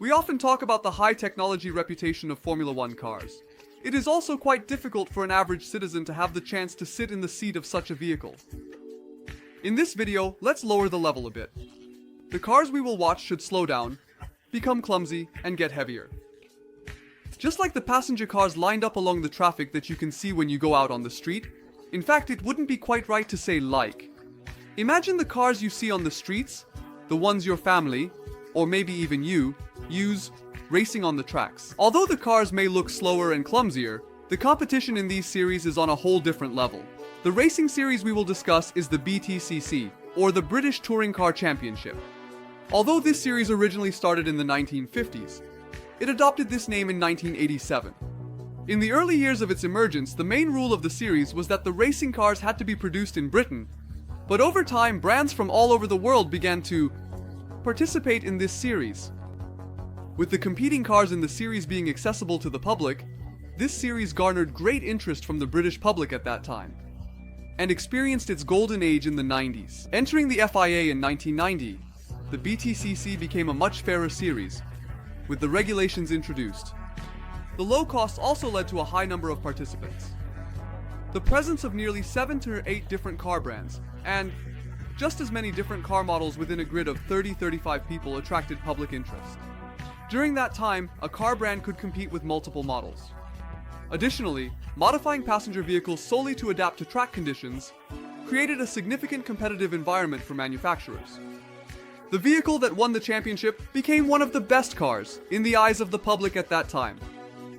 We often talk about the high technology reputation of Formula One cars. It is also quite difficult for an average citizen to have the chance to sit in the seat of such a vehicle. In this video, let's lower the level a bit. The cars we will watch should slow down, become clumsy, and get heavier. Just like the passenger cars lined up along the traffic that you can see when you go out on the street. In fact, it wouldn't be quite right to say like. Imagine the cars you see on the streets, the ones your family, or maybe even you, use racing on the tracks. Although the cars may look slower and clumsier, the competition in these series is on a whole different level. The racing series we will discuss is the BTCC, or the British Touring Car Championship. Although this series originally started in the 1950s, it adopted this name in 1987. In the early years of its emergence, the main rule of the series was that the racing cars had to be produced in Britain, but over time, brands from all over the world began to participate in this series. With the competing cars in the series being accessible to the public, this series garnered great interest from the British public at that time, and experienced its golden age in the 90s. Entering the FIA in 1990, the BTCC became a much fairer series, with the regulations introduced. The low cost also led to a high number of participants. The presence of nearly 7 to 8 different car brands, and just as many different car models within a grid of 30-35 people attracted public interest. During that time, a car brand could compete with multiple models. Additionally, modifying passenger vehicles solely to adapt to track conditions created a significant competitive environment for manufacturers. The vehicle that won the championship became one of the best cars in the eyes of the public at that time.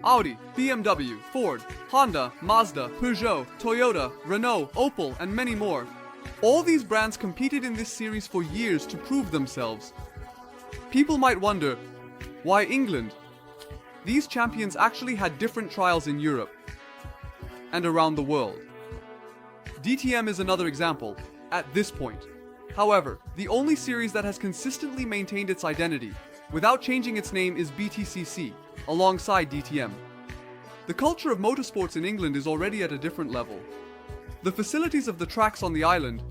Audi, BMW, Ford, Honda, Mazda, Peugeot, Toyota, Renault, Opel, and many more. All these brands competed in this series for years to prove themselves. People might wonder, why England? These champions actually had different trials in Europe and around the world. DTM is another example, at this point. However, the only series that has consistently maintained its identity without changing its name is BTCC, alongside DTM. The culture of motorsports in England is already at a different level. The facilities of the tracks on the island,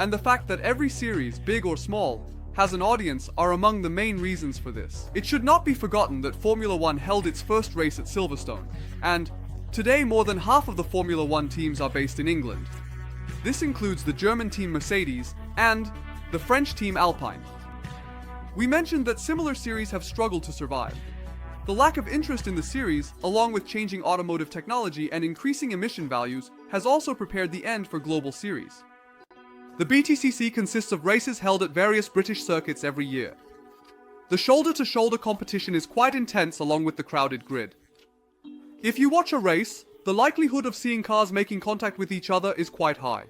and the fact that every series, big or small, has an audience are among the main reasons for this. It should not be forgotten that Formula One held its first race at Silverstone, and today more than half of the Formula One teams are based in England. This includes the German team Mercedes and the French team Alpine. We mentioned that similar series have struggled to survive. The lack of interest in the series, along with changing automotive technology and increasing emission values, has also prepared the end for global series. The BTCC consists of races held at various British circuits every year. The shoulder-to-shoulder competition is quite intense along with the crowded grid. If you watch a race, the likelihood of seeing cars making contact with each other is quite high.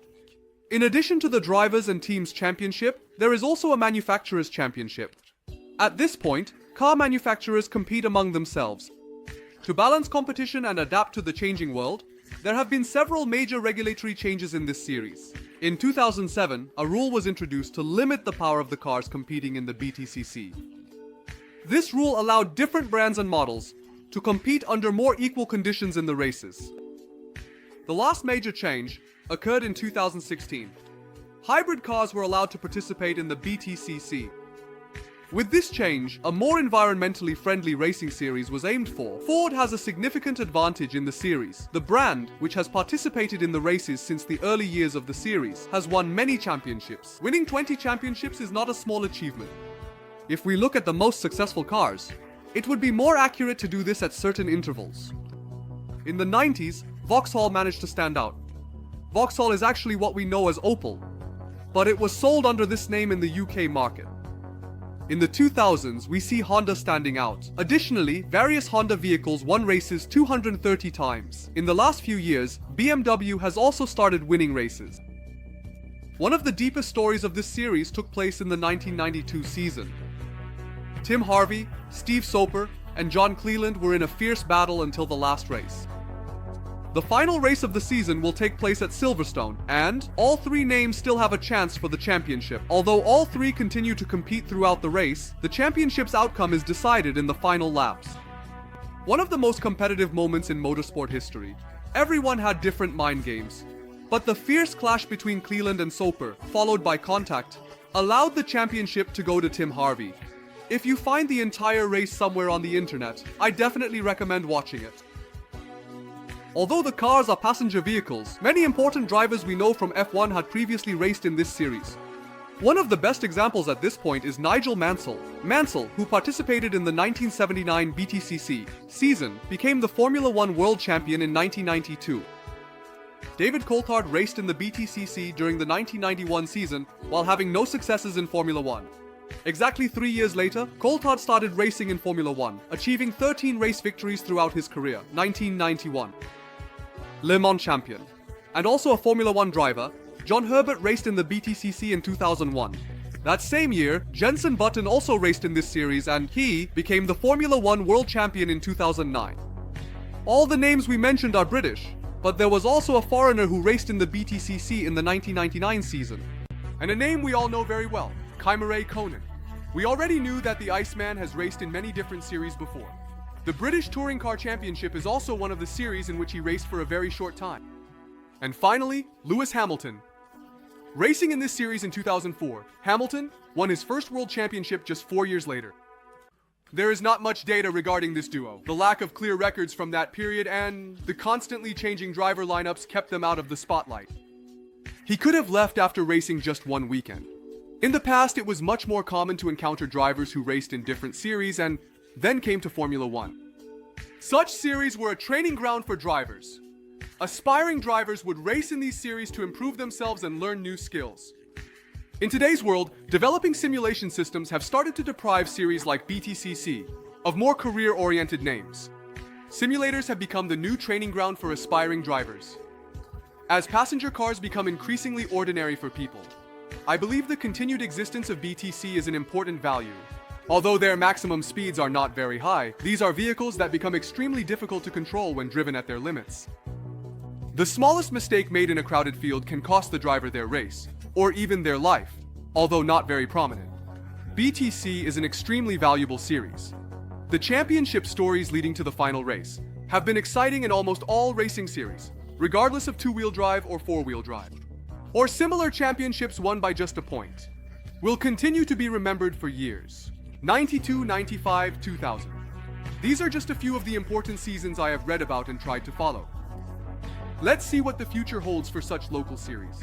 In addition to the Drivers' and Teams' Championship, there is also a Manufacturers' Championship. At this point, car manufacturers compete among themselves. To balance competition and adapt to the changing world, there have been several major regulatory changes in this series. In 2007, a rule was introduced to limit the power of the cars competing in the BTCC. This rule allowed different brands and models to compete under more equal conditions in the races. The last major change occurred in 2016. Hybrid cars were allowed to participate in the BTCC. With this change, a more environmentally friendly racing series was aimed for. Ford has a significant advantage in the series. The brand, which has participated in the races since the early years of the series, has won many championships. Winning 20 championships is not a small achievement. If we look at the most successful cars, it would be more accurate to do this at certain intervals. In the 90s, Vauxhall managed to stand out. Vauxhall is actually what we know as Opel, but it was sold under this name in the UK market. In the 2000s, we see Honda standing out. Additionally, various Honda vehicles won races 230 times. In the last few years, BMW has also started winning races. One of the deepest stories of this series took place in the 1992 season. Tim Harvey, Steve Soper, and John Cleland were in a fierce battle until the last race. The final race of the season will take place at Silverstone, and all three names still have a chance for the championship. Although all three continue to compete throughout the race, the championship's outcome is decided in the final laps. One of the most competitive moments in motorsport history. Everyone had different mind games, but the fierce clash between Cleland and Soper, followed by contact, allowed the championship to go to Tim Harvey. If you find the entire race somewhere on the internet, I definitely recommend watching it. Although the cars are passenger vehicles, many important drivers we know from F1 had previously raced in this series. One of the best examples at this point is Nigel Mansell. Mansell, who participated in the 1979 BTCC season, became the Formula One World Champion in 1992. David Coulthard raced in the BTCC during the 1991 season while having no successes in Formula One. Exactly 3 years later, Coulthard started racing in Formula One, achieving 13 race victories throughout his career. 1991. Le Mans champion. And also a Formula One driver, John Herbert raced in the BTCC in 2001. That same year, Jenson Button also raced in this series and he became the Formula One World Champion in 2009. All the names we mentioned are British, but there was also a foreigner who raced in the BTCC in the 1999 season. And a name we all know very well, Kimi Räikkönen. We already knew that the Iceman has raced in many different series before. The British Touring Car Championship is also one of the series in which he raced for a very short time. And finally, Lewis Hamilton. Racing in this series in 2004, Hamilton won his first world championship just 4 years later. There is not much data regarding this duo. The lack of clear records from that period and the constantly changing driver lineups kept them out of the spotlight. He could have left after racing just one weekend. In the past, it was much more common to encounter drivers who raced in different series and then came to Formula One. Such series were a training ground for drivers. Aspiring drivers would race in these series to improve themselves and learn new skills. In today's world, developing simulation systems have started to deprive series like BTCC of more career-oriented names. Simulators have become the new training ground for aspiring drivers. As passenger cars become increasingly ordinary for people, I believe the continued existence of BTC is an important value. Although their maximum speeds are not very high, these are vehicles that become extremely difficult to control when driven at their limits. The smallest mistake made in a crowded field can cost the driver their race, or even their life, although not very prominent. BTC is an extremely valuable series. The championship stories leading to the final race have been exciting in almost all racing series, regardless of two-wheel drive or four-wheel drive, or similar championships won by just a point, will continue to be remembered for years. 92, 95, 2000. These are just a few of the important seasons I have read about and tried to follow. Let's see what the future holds for such local series.